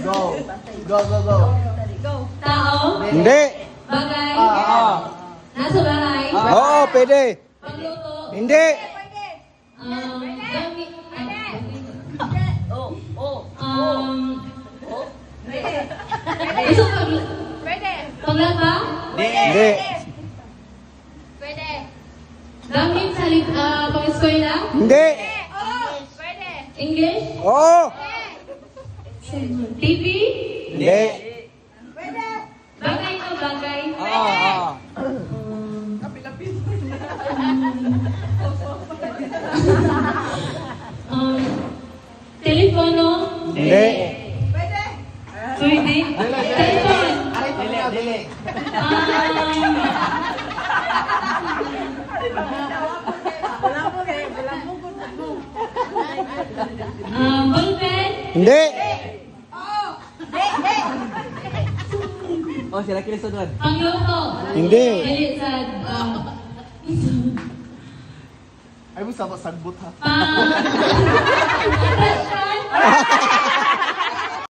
Go. Go, go, go. Tao. Hindi. Bagay. Nasa bahay. Oo, pwede. Pagluto. Hindi. Gamit. Gusto pagluto. Paglaba. Hindi. Gamit sa pang-eskwela. Hindi. English. Oo. TV. Hindi. Bagay o bagay. Telepono. Hindi. Pwede. Telepon. Dili. Ballpen. Hindi. Oh, sila kini sunod. Pangluto. Hindi. Dili sa Ay mo sa sagbot ha. Restaurant.